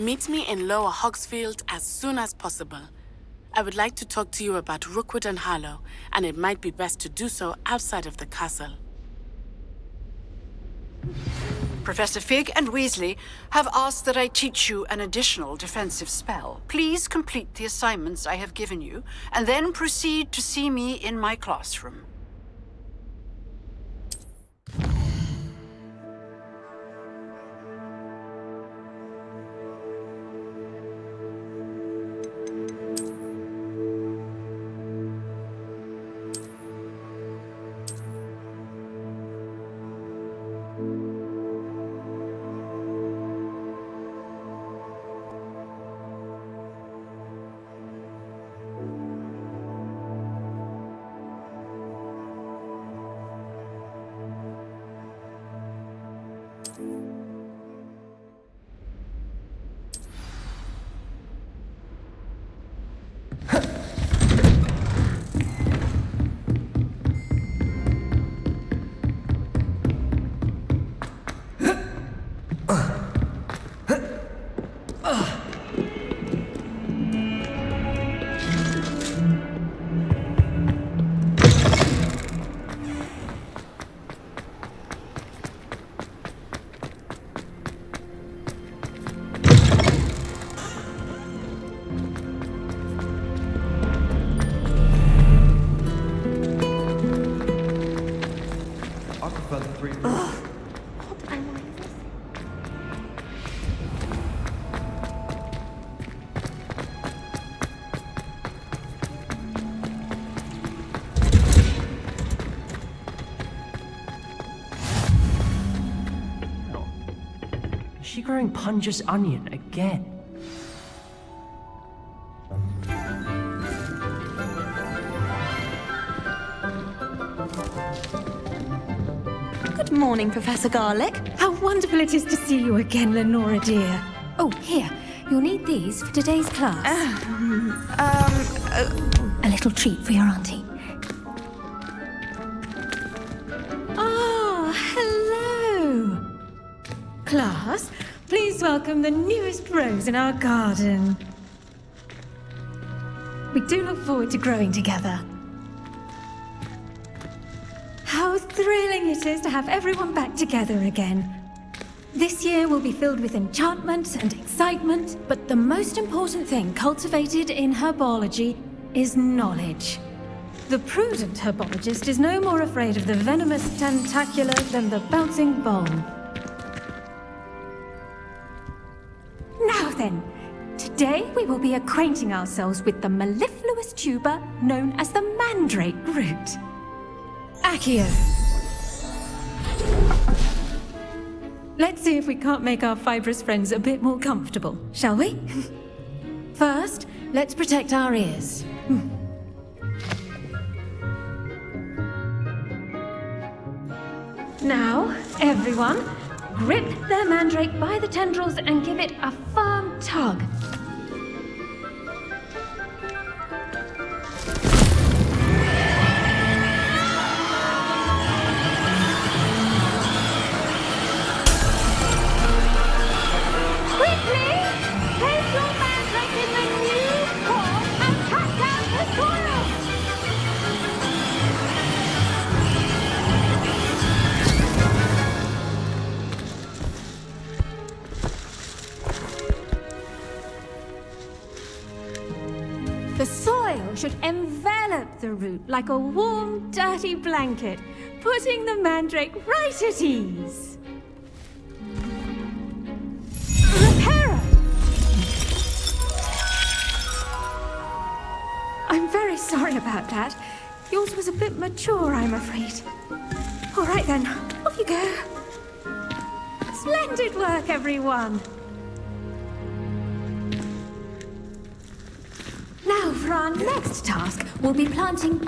Meet me in Lower Hogsfield as soon as possible. I would like to talk to you about Rookwood and Harlow, and it might be best to do so outside of the castle. Professor Fig and Weasley have asked that I teach you an additional defensive spell. Please complete the assignments I have given you, and then proceed to see me in my classroom. Is she growing Punja's onion again? Good morning, Professor Garlick. How wonderful it is to see you again, Lenora dear. Oh, here. You'll need these for today's class. A little treat for your auntie. Oh, hello. Class, please welcome the newest rose in our garden. We do look forward to growing together. How thrilling it is to have everyone back together again. This year will be filled with enchantment and excitement, but the most important thing cultivated in herbology is knowledge. The prudent herbologist is no more afraid of the venomous tentacula than the bouncing bulb. Now then, today we will be acquainting ourselves with the mellifluous tuber known as the mandrake root. Accio. Let's see if we can't make our fibrous friends a bit more comfortable, shall we? First, let's protect our ears. Now, everyone, grip their mandrake by the tendrils and give it a firm tug. The soil should envelop the root like a warm, dirty blanket, putting the mandrake right at ease. Reparo! I'm very sorry about that. Yours was a bit mature, I'm afraid. All right then, off you go. Splendid work, everyone. Now, for our next task, we'll be planting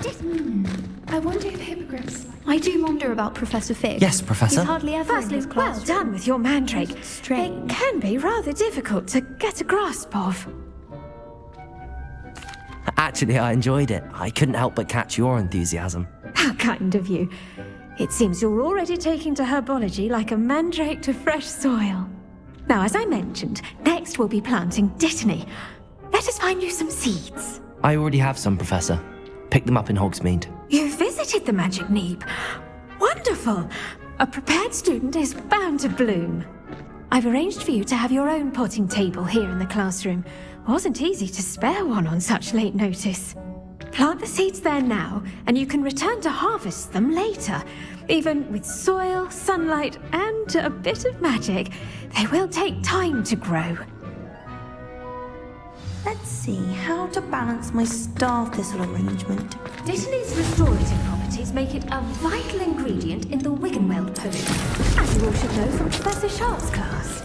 I wonder if hippogriffs... I do wonder about Professor Fig. Yes, Professor. He's hardly ever in his class. Well done with your mandrake. It's strange. It can be rather difficult to get a grasp of. Actually, I enjoyed it. I couldn't help but catch your enthusiasm. How kind of you. It seems you're already taking to herbology like a mandrake to fresh soil. Now, as I mentioned, next we'll be planting Dittany. Let us find you some seeds. I already have some, Professor. Pick them up in Hogsmeade. You visited the Magic Neep. Wonderful! A prepared student is bound to bloom. I've arranged for you to have your own potting table here in the classroom. Wasn't easy to spare one on such late notice. Plant the seeds there now, and you can return to harvest them later. Even with soil, sunlight, and a bit of magic, they will take time to grow. Let's see how to balance my star thistle arrangement. Dittany's restorative properties make it a vital ingredient in the Wiggenweld potion, as you all should know from Professor Sharp's class.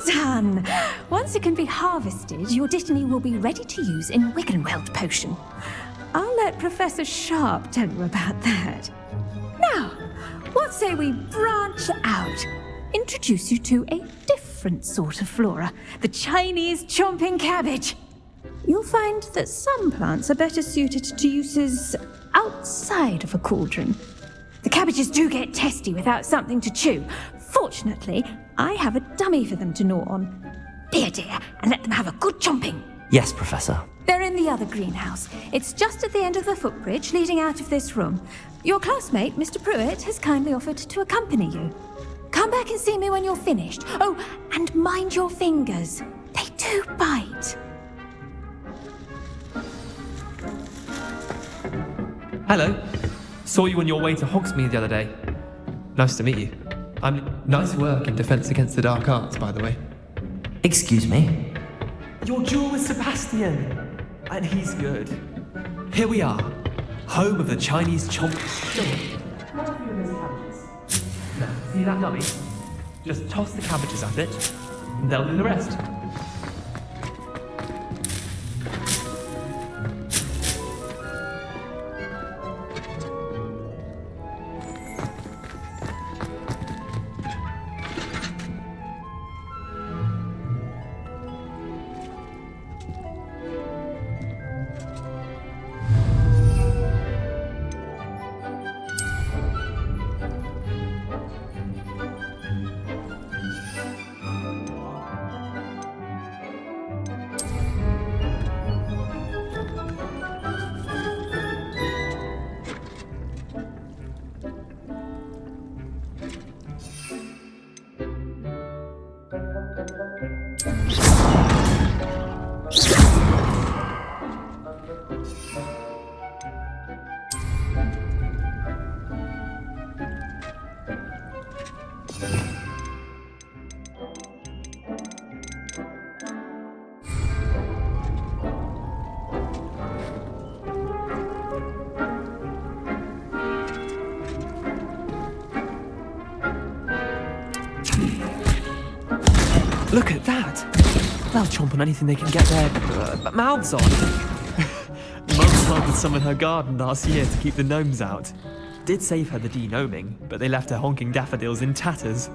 Done! Once it can be harvested, your Dittany will be ready to use in Wiggenweld potion. I'll let Professor Sharp tell you about that. Now, what say we branch out? Introduce you to a different sort of flora, the Chinese chomping cabbage. You'll find that some plants are better suited to uses outside of a cauldron. The cabbages do get testy without something to chew. Fortunately, I have a dummy for them to gnaw on. Be a dear and let them have a good chomping. Yes, Professor. They're in the other greenhouse. It's just at the end of the footbridge leading out of this room. Your classmate, Mr. Pruitt, has kindly offered to accompany you. Come back and see me when you're finished. Oh, and mind your fingers. They do bite. Hello. Saw you on your way to Hogsmeade the other day. Nice to meet you. Nice work in Defense Against the Dark Arts, by the way. Excuse me? Your duel with Sebastian! And he's good. Here we are, home of the Chinese chomp. Now, see that dummy? Just toss the cabbages at it, and they'll do the rest. Look at that! They'll chomp on anything they can get their mouths on. Mum planted some in her garden last year to keep the gnomes out. Did save her the de-gnoming, but they left her honking daffodils in tatters.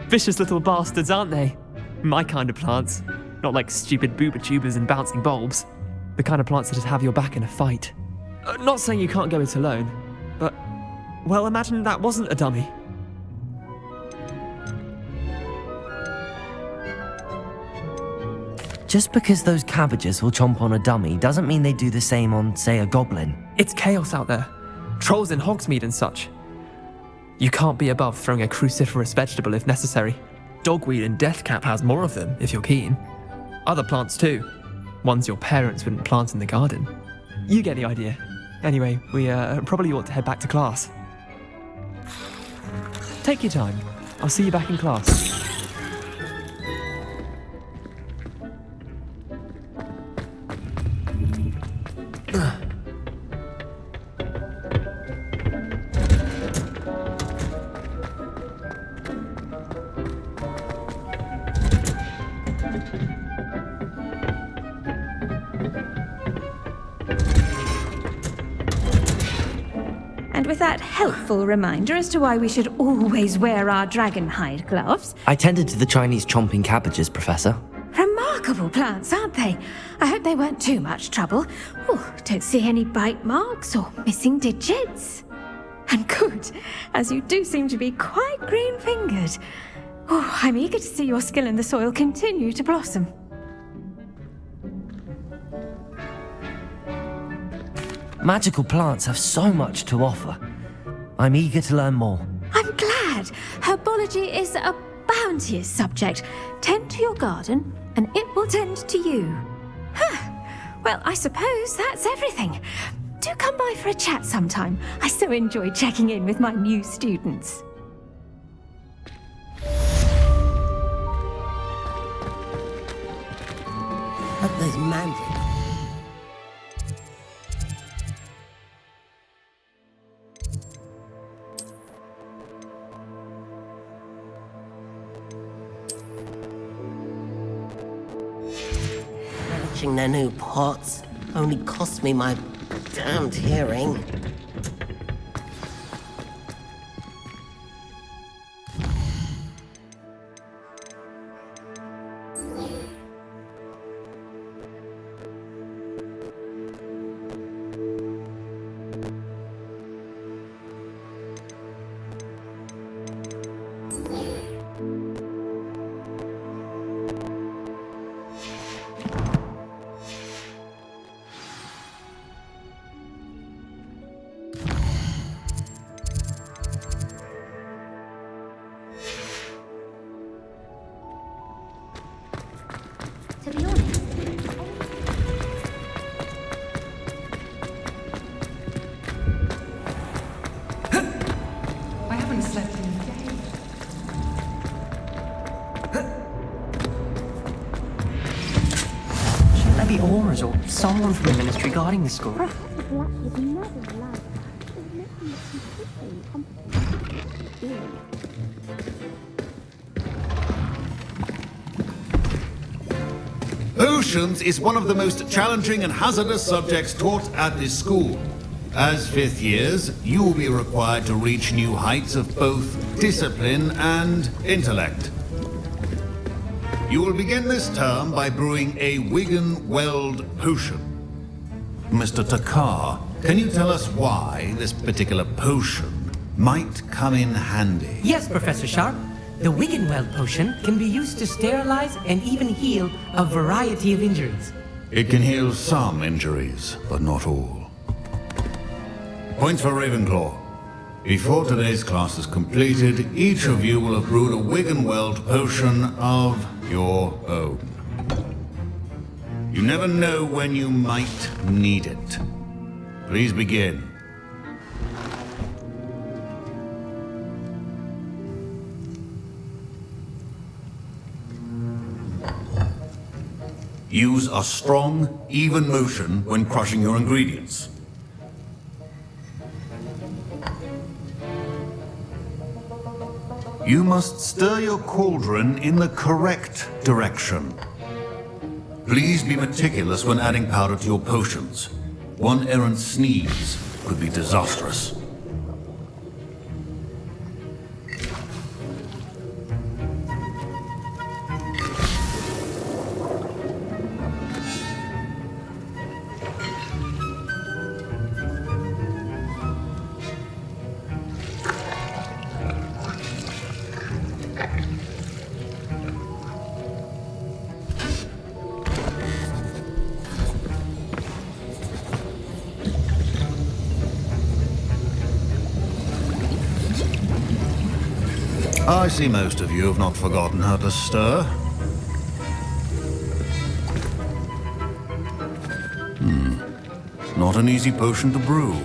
Vicious little bastards, aren't they? My kind of plants. Not like stupid booba tubers and bouncing bulbs. The kind of plants that'd have your back in a fight. Not saying you can't go it alone, but, well, imagine that wasn't a dummy. Just because those cabbages will chomp on a dummy doesn't mean they do the same on, say, a goblin. It's chaos out there. Trolls in Hogsmeade and such. You can't be above throwing a cruciferous vegetable if necessary. Dogweed and deathcap has more of them, if you're keen. Other plants too. Ones your parents wouldn't plant in the garden. You get the idea. Anyway, we probably ought to head back to class. Take your time. I'll see you back in class. with that helpful reminder as to why we should always wear our dragon hide gloves. I tended to the Chinese chomping cabbages, Professor. Remarkable plants, aren't they? I hope they weren't too much trouble. Oh, don't see any bite marks or missing digits. And good, as you do seem to be quite green-fingered. Oh, I'm eager to see your skill in the soil continue to blossom. Magical plants have so much to offer. I'm eager to learn more. I'm glad. Herbology is a bounteous subject. Tend to your garden, and it will tend to you. Huh. Well, I suppose that's everything. Do come by for a chat sometime. I so enjoy checking in with my new students. But there's magic. Matching their new pots only cost me my damned hearing. To be honest, I haven't slept in days. Shouldn't there be aurors or someone from the ministry guarding the school? Potions is one of the most challenging and hazardous subjects taught at this school. As fifth years, you will be required to reach new heights of both discipline and intellect. You will begin this term by brewing a Wigan-Weld potion. Mr. Takar, can you tell us why this particular potion might come in handy? Yes, Professor Sharp. The Wiggenweld potion can be used to sterilize and even heal a variety of injuries. It can heal some injuries, but not all. Points for Ravenclaw. Before today's class is completed, each of you will have brewed a Wiggenweld potion of your own. You never know when you might need it. Please begin. Use a strong, even motion when crushing your ingredients. You must stir your cauldron in the correct direction. Please be meticulous when adding powder to your potions. One errant sneeze could be disastrous. I see most of you have not forgotten how to stir. Not an easy potion to brew.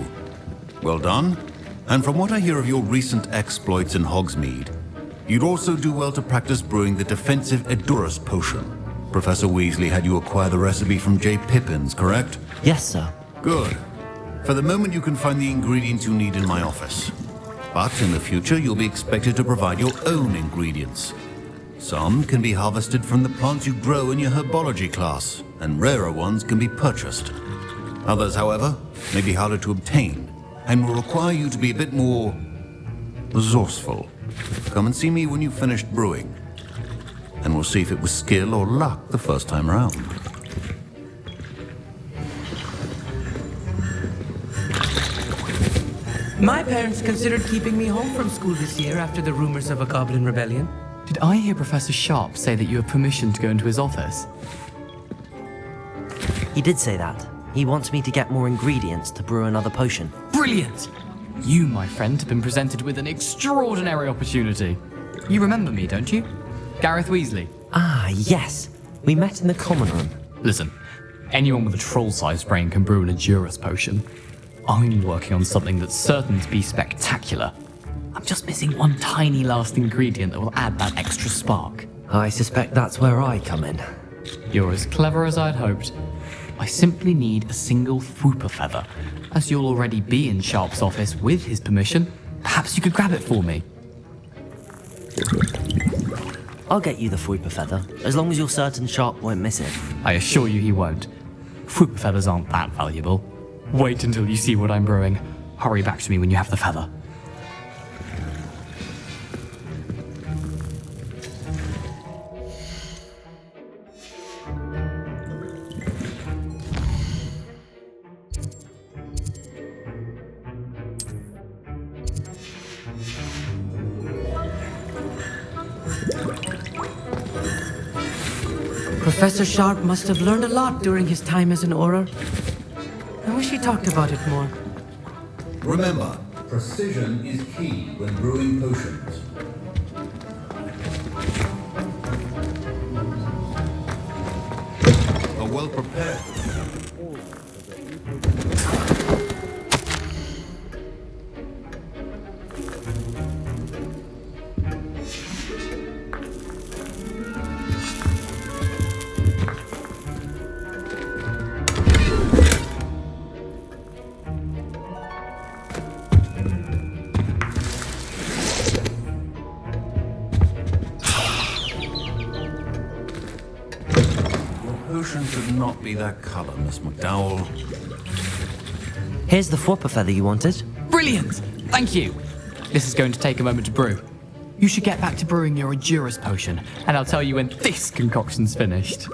Well done. And from what I hear of your recent exploits in Hogsmeade, you'd also do well to practice brewing the defensive Edurus potion. Professor Weasley had you acquire the recipe from J. Pippins, correct? Yes, sir. Good. For the moment, you can find the ingredients you need in my office. But in the future, you'll be expected to provide your own ingredients. Some can be harvested from the plants you grow in your herbology class, and rarer ones can be purchased. Others, however, may be harder to obtain, and will require you to be a bit more resourceful. Come and see me when you've finished brewing, and we'll see if it was skill or luck the first time around. My parents considered keeping me home from school this year after the rumors of a goblin rebellion. Did I hear Professor Sharp say that you have permission to go into his office? He did say that. He wants me to get more ingredients to brew another potion. Brilliant! You, my friend, have been presented with an extraordinary opportunity. You remember me, don't you? Gareth Weasley. Ah, yes. We met in the common room. Listen, anyone with a troll-sized brain can brew an Adurus potion. I'm working on something that's certain to be spectacular. I'm just missing one tiny last ingredient that will add that extra spark. I suspect that's where I come in. You're as clever as I'd hoped. I simply need a single Fwooper feather. As you'll already be in Sharp's office with his permission, perhaps you could grab it for me. I'll get you the Fwooper feather, as long as you're certain Sharp won't miss it. I assure you he won't. Fwooper feathers aren't that valuable. Wait until you see what I'm brewing. Hurry back to me when you have the feather. Professor Sharp must have learned a lot during his time as an Auror. I wish he talked about it more. Remember, precision is key when brewing potions. A well-prepared... Potion should not be that color, Miss McDowell. Here's the Fwooper feather you wanted. Brilliant! Thank you! This is going to take a moment to brew. You should get back to brewing your Adurus potion, and I'll tell you when this concoction's finished.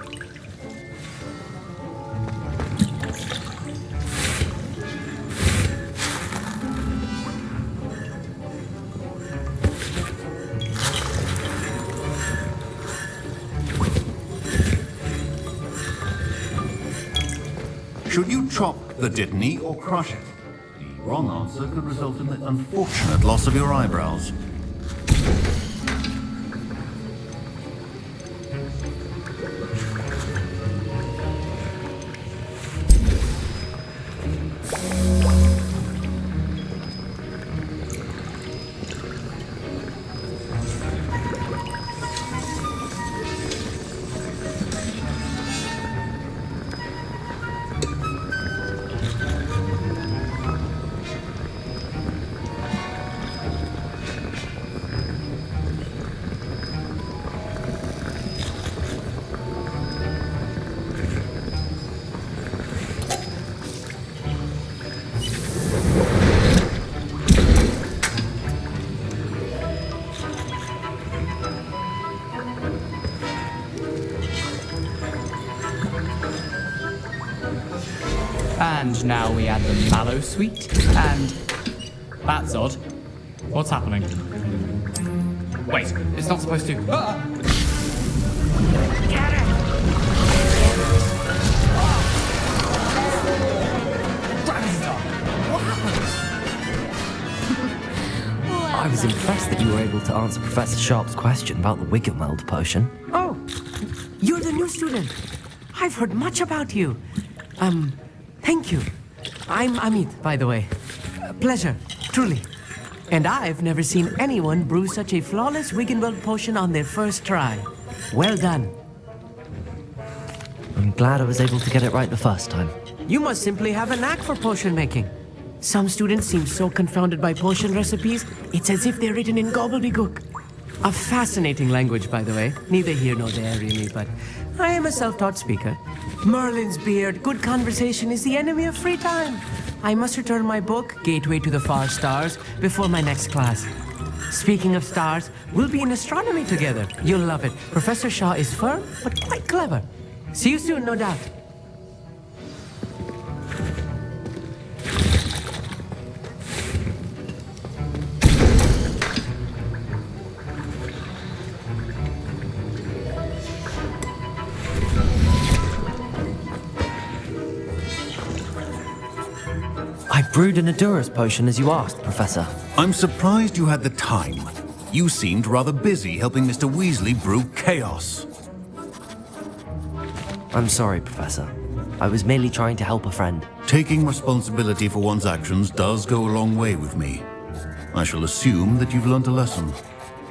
Should you chop the Dittany or crush it? The wrong answer could result in the unfortunate loss of your eyebrows. And now we add the mallow sweet, and... That's odd. What's happening? Wait, it's not supposed to... Ah! Get it! What happened? I was impressed that you were able to answer Professor Sharp's question about the Wiggenweld potion. Oh, you're the new student. I've heard much about you. Thank you. I'm Amit, by the way. Pleasure, truly. And I've never seen anyone brew such a flawless Wiggenweld potion on their first try. Well done. I'm glad I was able to get it right the first time. You must simply have a knack for potion making. Some students seem so confounded by potion recipes, it's as if they're written in gobbledygook. A fascinating language, by the way. Neither here nor there, really, but I am a self-taught speaker. Merlin's beard, good conversation is the enemy of free time. I must return my book, Gateway to the Far Stars, before my next class. Speaking of stars, we'll be in astronomy together. You'll love it. Professor Shaw is firm, but quite clever. See you soon, no doubt. I brewed an Endurance potion as you asked, Professor. I'm surprised you had the time. You seemed rather busy helping Mr. Weasley brew chaos. I'm sorry, Professor. I was merely trying to help a friend. Taking responsibility for one's actions does go a long way with me. I shall assume that you've learnt a lesson.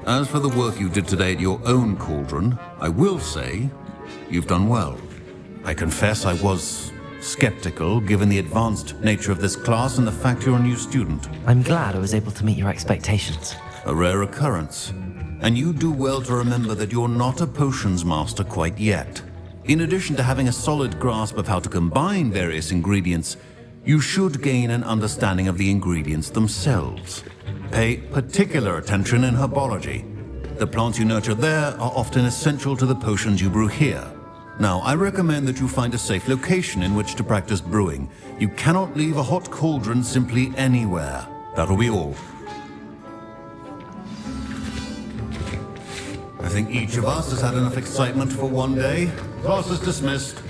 As for the work you did today at your own cauldron, I will say you've done well. I confess I was skeptical given the advanced nature of this class and the fact you're a new student. I'm glad I was able to meet your expectations. A rare occurrence. And you do well to remember that you're not a potions master quite yet. In addition to having a solid grasp of how to combine various ingredients, you should gain an understanding of the ingredients themselves. Pay particular attention in herbology. The plants you nurture there are often essential to the potions you brew here. Now, I recommend that you find a safe location in which to practice brewing. You cannot leave a hot cauldron simply anywhere. That'll be all. I think each of us has had enough excitement for one day. Class is dismissed.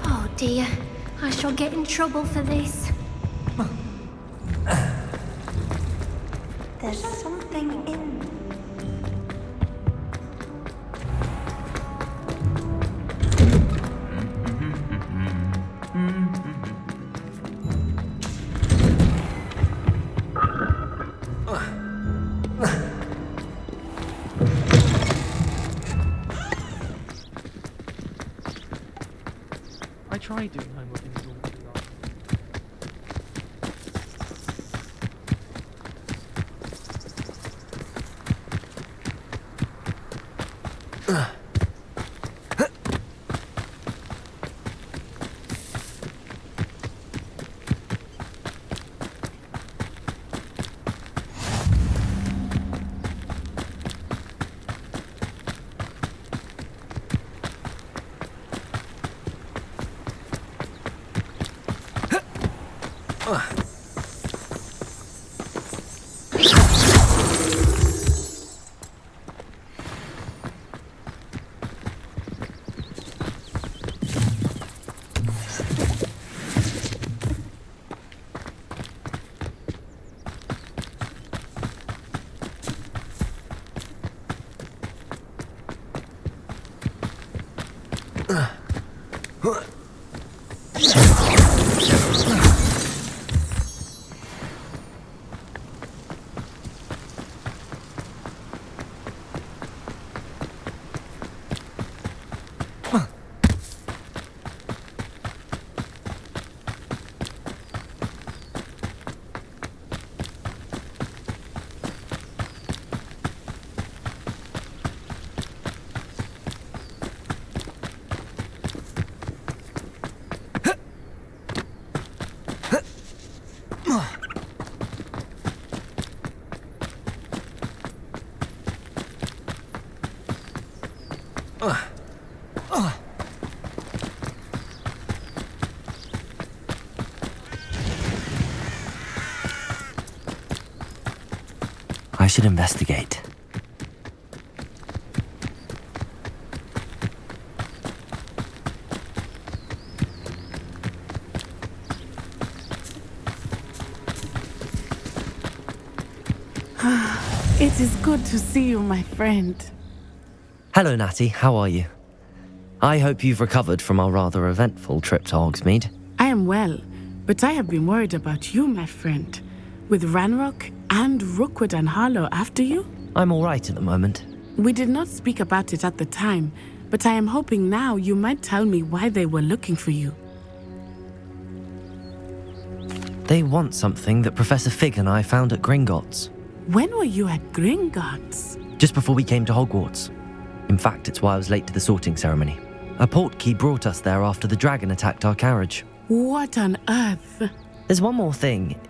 Oh dear, I shall get in trouble for this. There's something in. I tried doing homework in the dormitory last night. I should investigate. It is good to see you, my friend. Hello, Natty. How are you? I hope you've recovered from our rather eventful trip to Hogsmeade. I am well, but I have been worried about you, my friend. With Ranrock and Rookwood and Harlow after you? I'm all right at the moment. We did not speak about it at the time, but I am hoping now you might tell me why they were looking for you. They want something that Professor Fig and I found at Gringotts. When were you at Gringotts? Just before we came to Hogwarts. In fact, it's why I was late to the sorting ceremony. A portkey brought us there after the dragon attacked our carriage. What on earth? There's one more thing.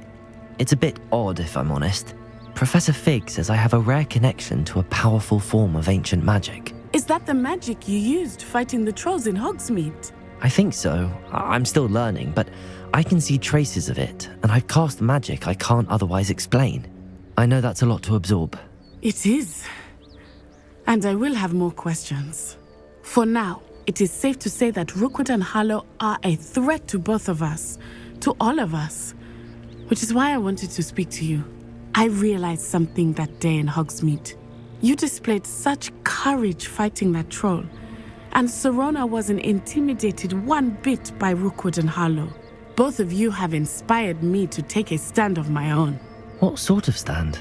It's a bit odd, if I'm honest. Professor Fig says I have a rare connection to a powerful form of ancient magic. Is that the magic you used fighting the trolls in Hogsmeade? I think so. I'm still learning, but I can see traces of it, and I've cast magic I can't otherwise explain. I know that's a lot to absorb. It is. And I will have more questions. For now, it is safe to say that Rookwood and Harlow are a threat to both of us, to all of us, which is why I wanted to speak to you. I realized something that day in Hogsmeade. You displayed such courage fighting that troll, and Serona wasn't intimidated one bit by Rookwood and Harlow. Both of you have inspired me to take a stand of my own. What sort of stand?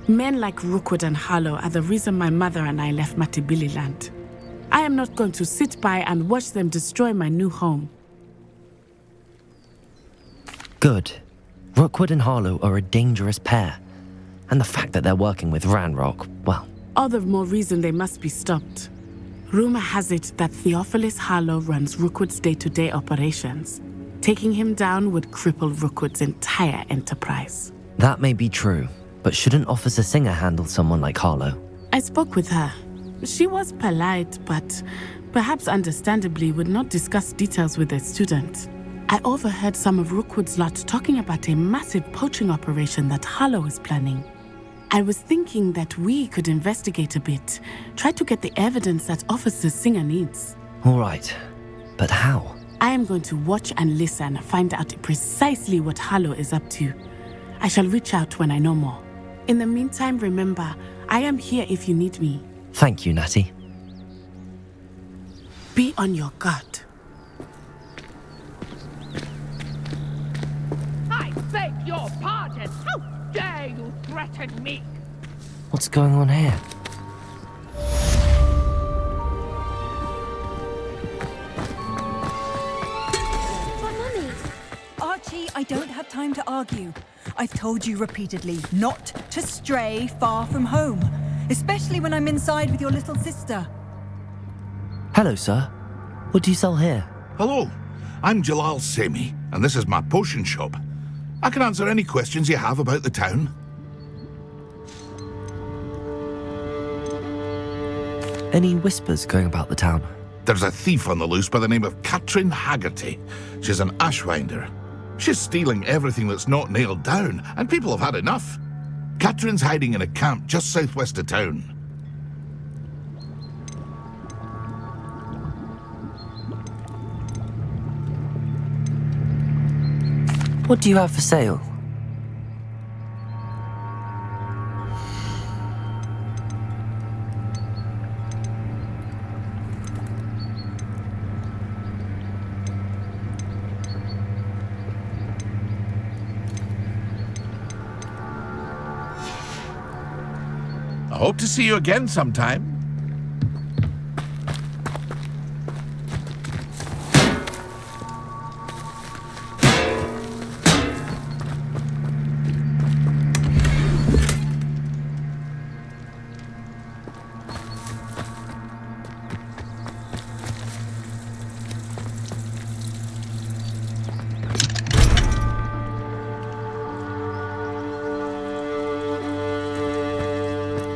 Men like Rookwood and Harlow are the reason my mother and I left Matabeleland. I am not going to sit by and watch them destroy my new home. Good. Rookwood and Harlow are a dangerous pair. And the fact that they're working with Ranrock, well... All the more reason they must be stopped. Rumor has it that Theophilus Harlow runs Rookwood's day-to-day operations. Taking him down would cripple Rookwood's entire enterprise. That may be true, but shouldn't Officer Singer handle someone like Harlow? I spoke with her. She was polite, but perhaps understandably would not discuss details with a student. I overheard some of Rookwood's lot talking about a massive poaching operation that Harlow is planning. I was thinking that we could investigate a bit, try to get the evidence that Officer Singer needs. All right, but how? I am going to watch and listen, find out precisely what Harlow is up to. I shall reach out when I know more. In the meantime, remember, I am here if you need me. Thank you, Natty. Be on your guard. I beg your pardon! How dare you threaten me? What's going on here? Archie, I don't have time to argue. I've told you repeatedly not to stray far from home, especially when I'm inside with your little sister. Hello, sir. What do you sell here? Hello, I'm Jalal Semi, and this is my potion shop. I can answer any questions you have about the town. Any whispers going about the town? There's a thief on the loose by the name of Katrin Haggerty. She's an ashwinder. She's stealing everything that's not nailed down, and people have had enough. Katrin's hiding in a camp just southwest of town. What do you have for sale? I hope to see you again sometime.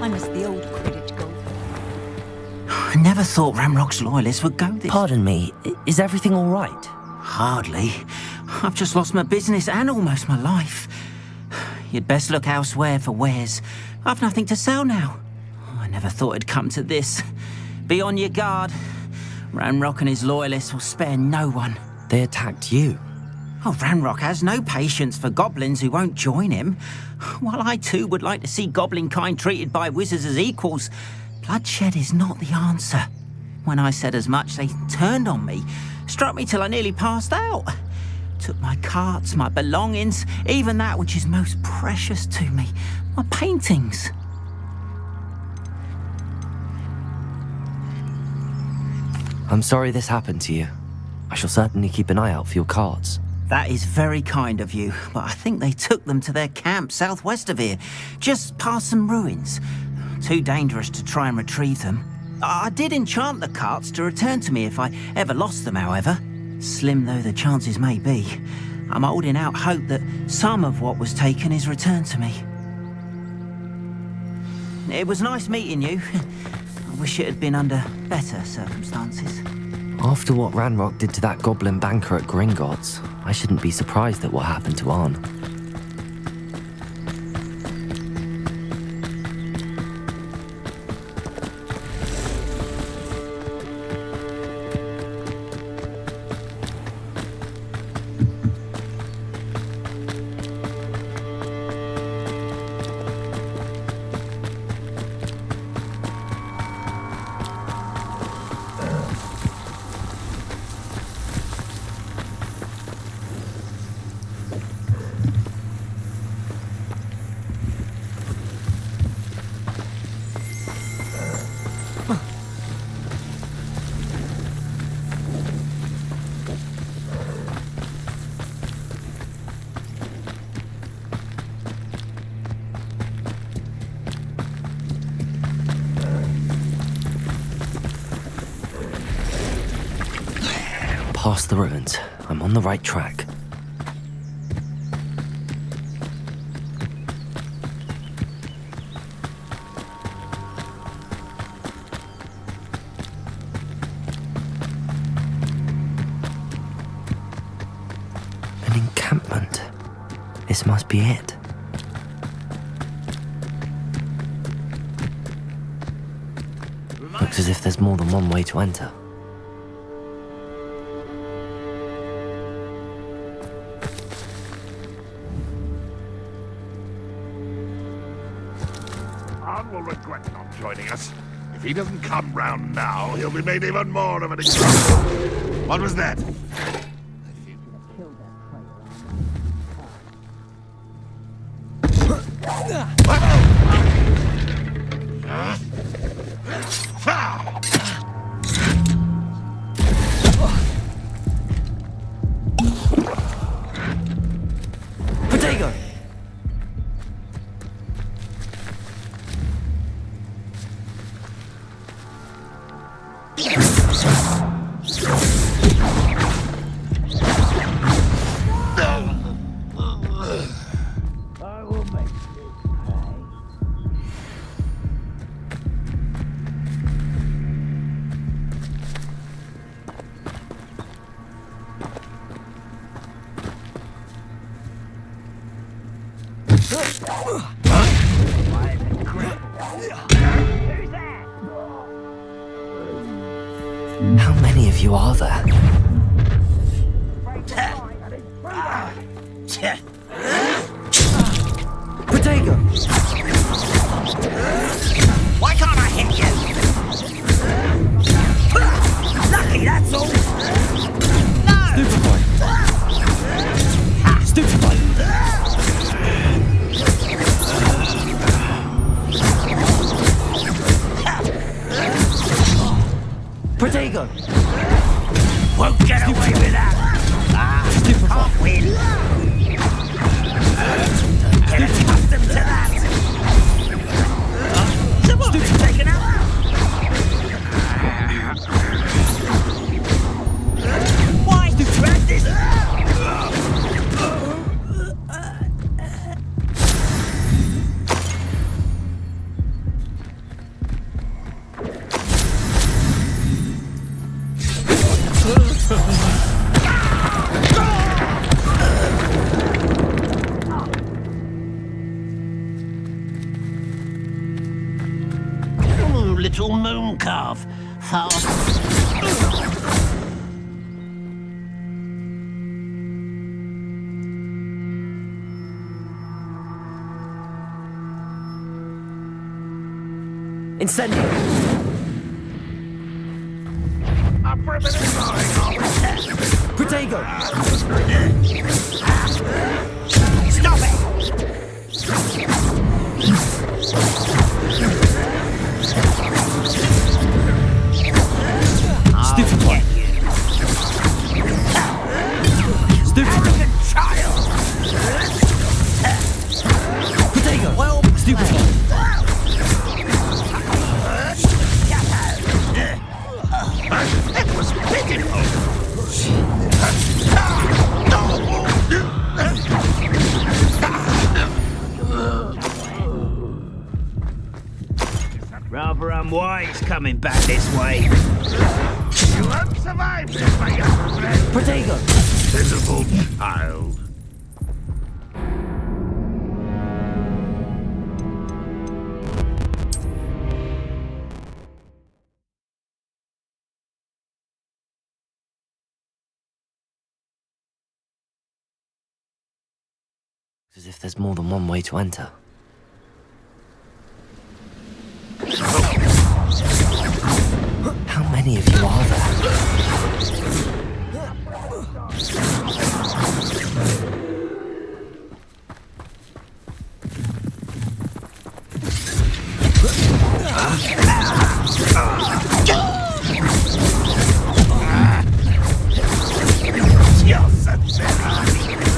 I miss the old Quidditch goal. I never thought Ramrock's loyalists would go this... Pardon me, is everything all right? Hardly. I've just lost my business and almost my life. You'd best look elsewhere for wares. I've nothing to sell now. I never thought it'd come to this. Be on your guard. Ranrock and his loyalists will spare no one. They attacked you. Oh, Ranrock has no patience for goblins who won't join him. While I too would like to see goblin kind treated by wizards as equals, Bloodshed is not the answer. When I said as much, they turned on me, struck me till I nearly passed out. Took my carts, my belongings, even that which is most precious to me, my paintings. I'm sorry this happened to you. I shall certainly keep an eye out for your carts. That is very kind of you, but I think they took them to their camp southwest of here, just past some ruins. Too dangerous to try and retrieve them. I did enchant the carts to return to me if I ever lost them, however. Slim though the chances may be, I'm holding out hope that some of what was taken is returned to me. It was nice meeting you. I wish it had been under better circumstances. After what Ranrock did to that goblin banker at Gringotts, I shouldn't be surprised at what happened to Arn. Past the ruins. I'm on the right track. An encampment. This must be it. Looks as if there's more than one way to enter. Will regret not joining us. If he doesn't come round now, he'll be made even more of an example. What was that? Potato! How many of you are there? Potato! Why can't I hit you? Lucky, that's all. Stupefied! Stupefied! Potato! Won't get away with that. Can't win. Get accustomed to that. Someone's been taken out. Why do you have this? Little moon calf. Fast. Incendio! Up for a bit of drawing, Protego! Stop it! Stupid one. Stupid child! Protego! Well, stupid one. It was pitiful. Rather unwise coming back this way. You won't survive this, my young friend. Protego! Pitiful child. As if there's more than one way to enter. How many of you are there?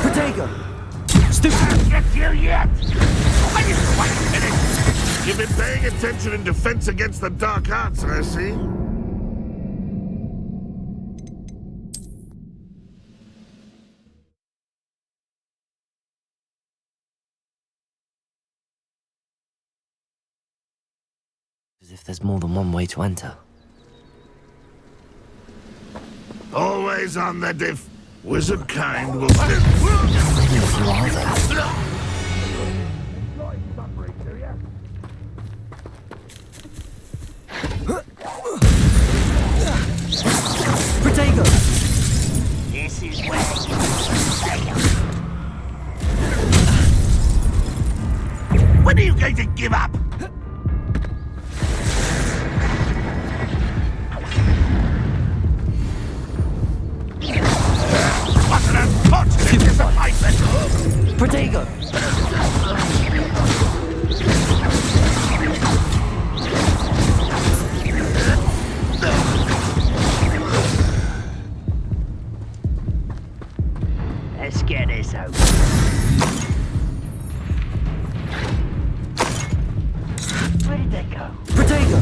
Protego! I'll get you yet! I didn't quite finish! You've been paying attention in defense against the dark arts, I see. As if there's more than one way to enter. Always on the diff. Wizard kind will still... How many of you are there? Protego! This is where you fail. When are you going to give up? What an unfortunate disappointment! Protego! Let's get this over. Where did they go? Protego!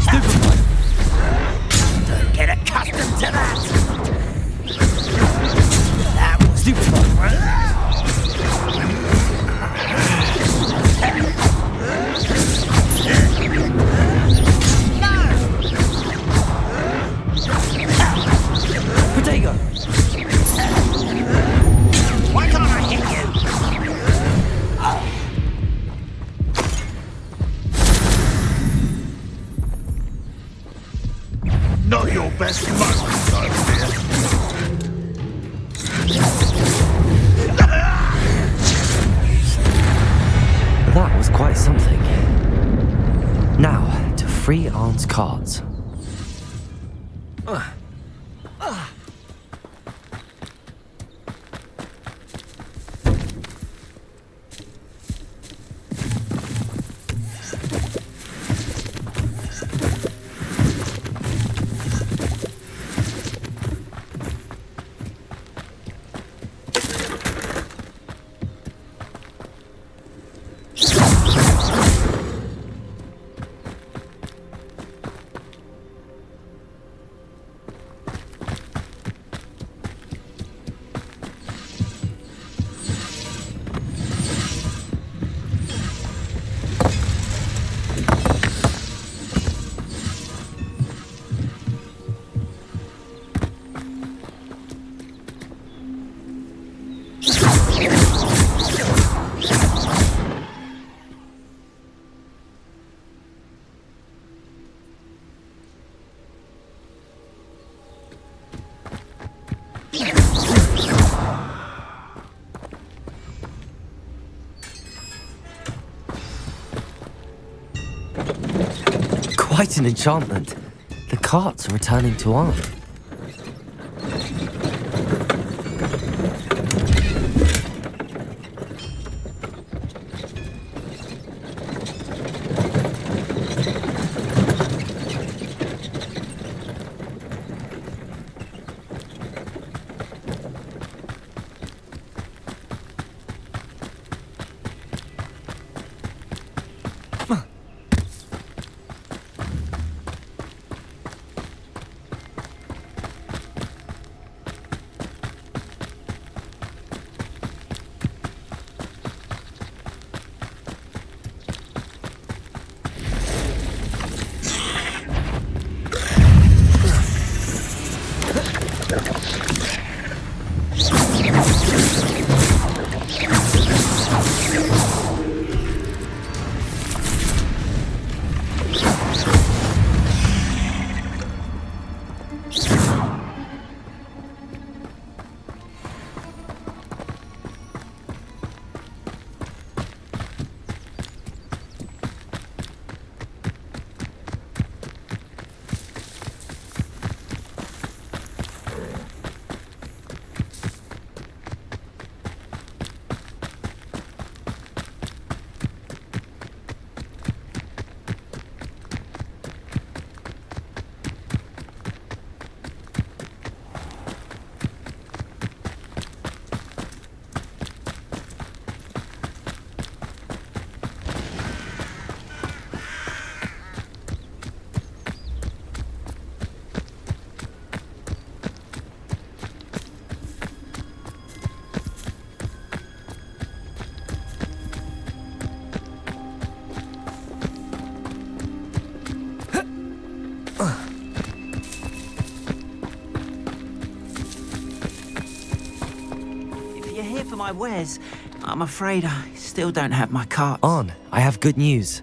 Stupid one. Don't get accustomed to that. That was stupid one. Protego! Why can't I hit you? Not your best moment, I fear. That was quite something. Now, to free Arn's cards. Quite an enchantment. The carts are returning to Arn. here for my wares. I'm afraid I still don't have my carts. On, I have good news.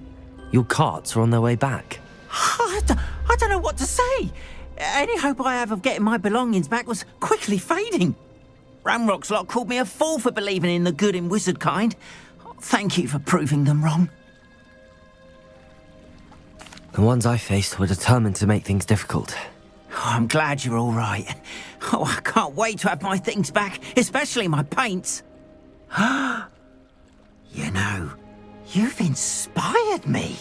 Your carts are on their way back. I don't know what to say. Any hope I have of getting my belongings back was quickly fading. Ramrock's lot called me a fool for believing in the good in wizard kind. Thank you for proving them wrong. The ones I faced were determined to make things difficult. Oh, I'm glad you're all right. Oh, I can't wait to have my things back, especially my paints. You know, you've inspired me.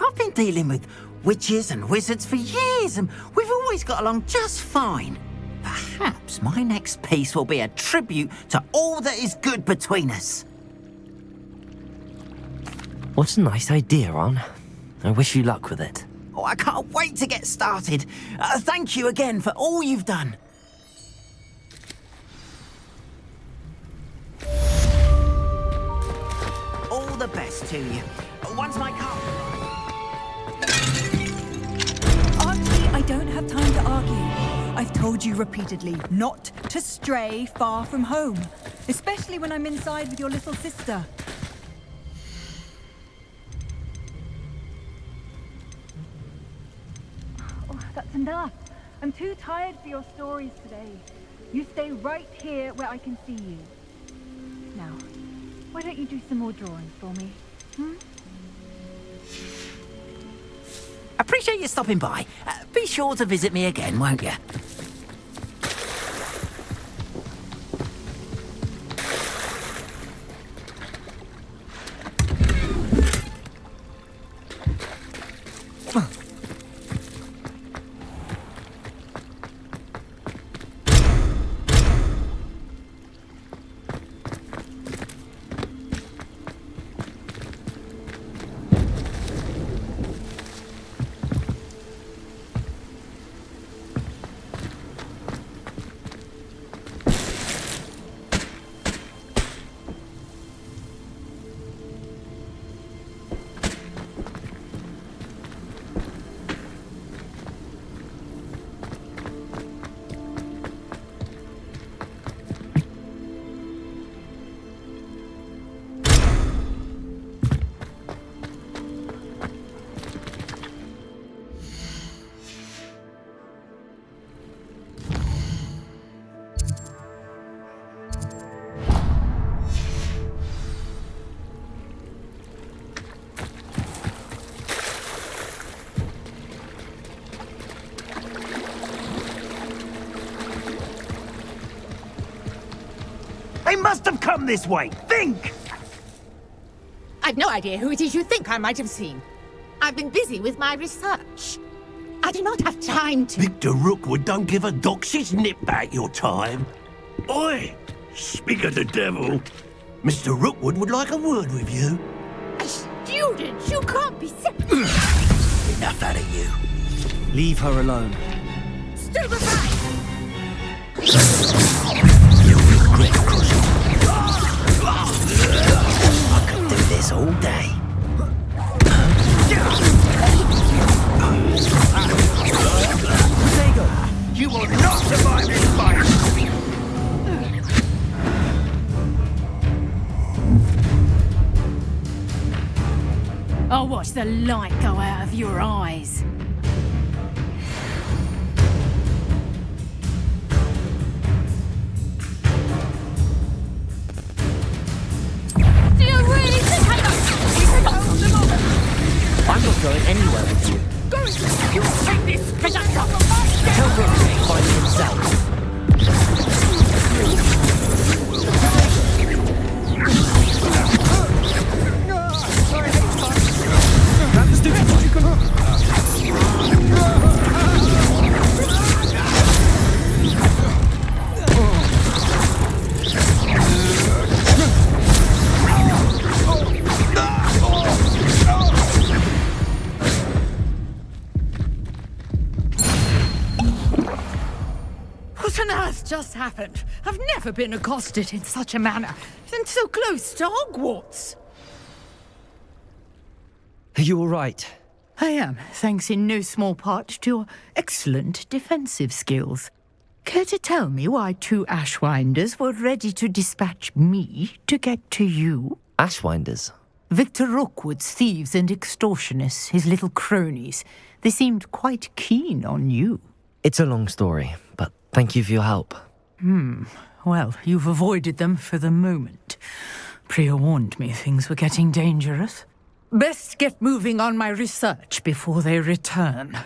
I've been dealing with witches and wizards for years, and we've always got along just fine. Perhaps my next piece will be a tribute to all that is good between us. What a nice idea, Ron. I wish you luck with it. Oh, I can't wait to get started. Thank you again for all you've done. All the best to you. Once my car... Archie, I don't have time to argue. I've told you repeatedly not to stray far from home, especially when I'm inside with your little sister. That's enough. I'm too tired for your stories today. You stay right here where I can see you. Now, why don't you do some more drawings for me? Appreciate you stopping by. Be sure to visit me again, won't you? They must have come this way. Think! I've no idea who it is you think I might have seen. I've been busy with my research. I do not have time to... Victor Rookwood don't give a doxy's nip back your time. Oi! Speak of the devil. Mr. Rookwood would like a word with you. A student? You can't be sick. Enough out of you. Leave her alone. Stand aside! You'll regret crossing. I could do this all day. You will not survive this fight! I'll watch the light go out of your eyes. Do you really think I I'm not going anywhere with you. Go! You take this because I'm not Tell Brooke to find himself. What on earth just happened? I've never been accosted in such a manner, and so close to Hogwarts. Are you all right? I am, thanks in no small part to your excellent defensive skills. Care to tell me why 2 Ashwinders were ready to dispatch me to get to you? Ashwinders? Victor Rookwood's thieves and extortionists, his little cronies. They seemed quite keen on you. It's a long story, but thank you for your help. Well, you've avoided them for the moment. Priya warned me things were getting dangerous. Best get moving on my research before they return.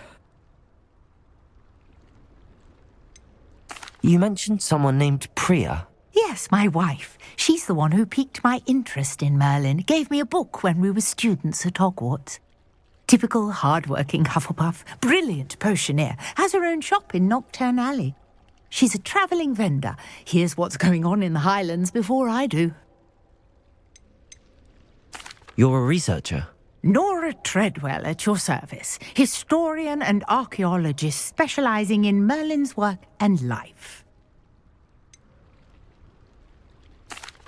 You mentioned someone named Priya. Yes, my wife. She's the one who piqued my interest in Merlin. Gave me a book when we were students at Hogwarts. Typical hard-working Hufflepuff, brilliant potioneer, has her own shop in Nocturne Alley. She's a travelling vendor. Hears what's going on in the Highlands before I do. You're a researcher? Nora Treadwell at your service. Historian and archaeologist specialising in Merlin's work and life.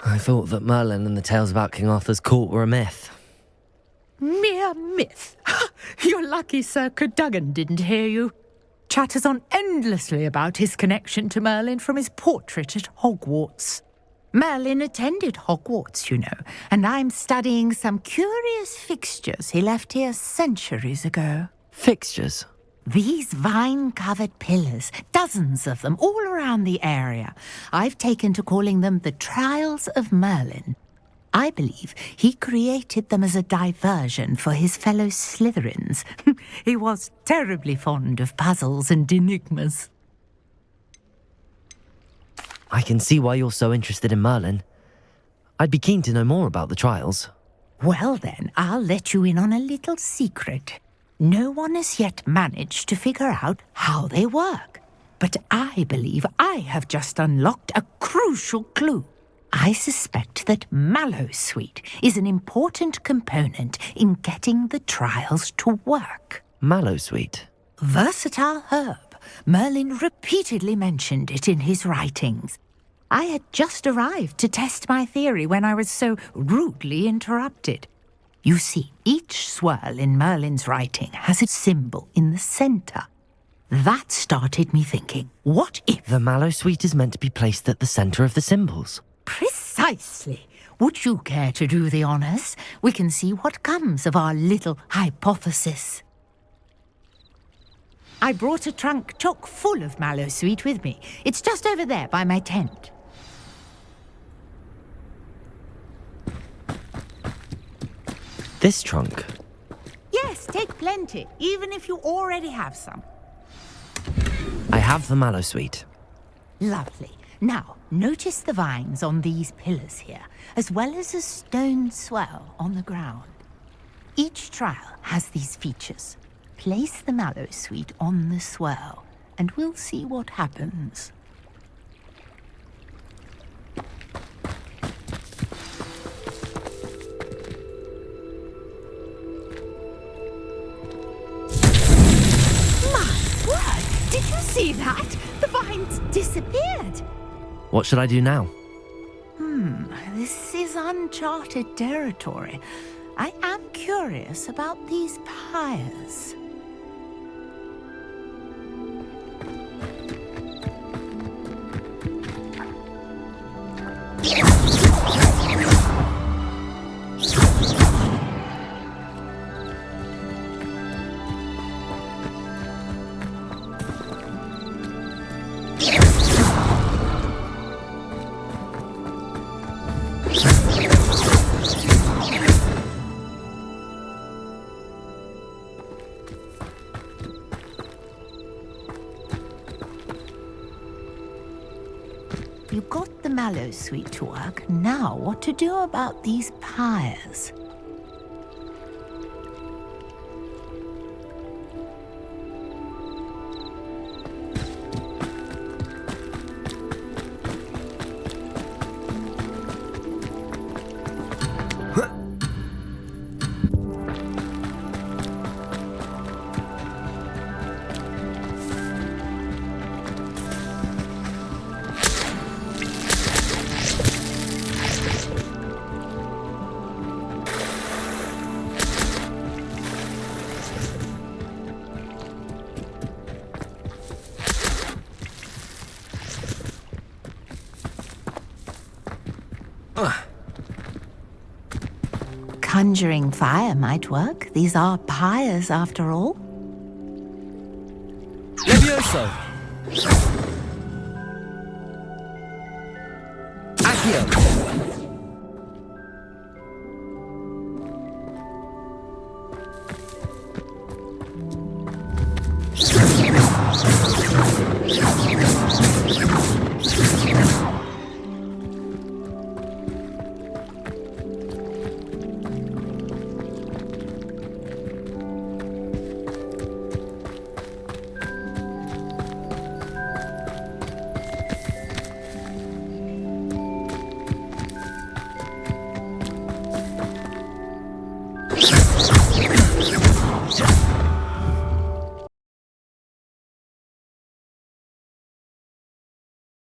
I thought that Merlin and the tales about King Arthur's court were a myth. Mere myth. You're lucky Sir Cadogan didn't hear you. Chatters on endlessly about his connection to Merlin from his portrait at Hogwarts. Merlin attended Hogwarts, you know, and I'm studying some curious fixtures he left here centuries ago. Fixtures? These vine-covered pillars, dozens of them, all around the area. I've taken to calling them the Trials of Merlin. I believe he created them as a diversion for his fellow Slytherins. He was terribly fond of puzzles and enigmas. I can see why you're so interested in Merlin. I'd be keen to know more about the trials. Well then, I'll let you in on a little secret. No one has yet managed to figure out how they work. But I believe I have just unlocked a crucial clue. I suspect that Mallowsweet is an important component in getting the trials to work. Mallowsweet? Versatile herb. Merlin repeatedly mentioned it in his writings. I had just arrived to test my theory when I was so rudely interrupted. You see, each swirl in Merlin's writing has a symbol in the centre. That started me thinking, what if... The Mallowsweet is meant to be placed at the centre of the symbols. Precisely. Would you care to do the honours? We can see what comes of our little hypothesis. I brought a trunk chock full of Mallowsweet with me. It's just over there by my tent. This trunk? Yes, take plenty, even if you already have some. I have the Mallowsweet. Lovely. Now, notice the vines on these pillars here, as well as a stone swell on the ground. Each trial has these features. Place the Mallowsweet on the swirl, and we'll see what happens. My word! Did you see that? The vines disappeared. What should I do now? This is uncharted territory. I am curious about these pyres. You got the Mallowsweet to work. Now, what to do about these pyres? Conjuring fire might work. These are pyres, after all. Levioso! Accio!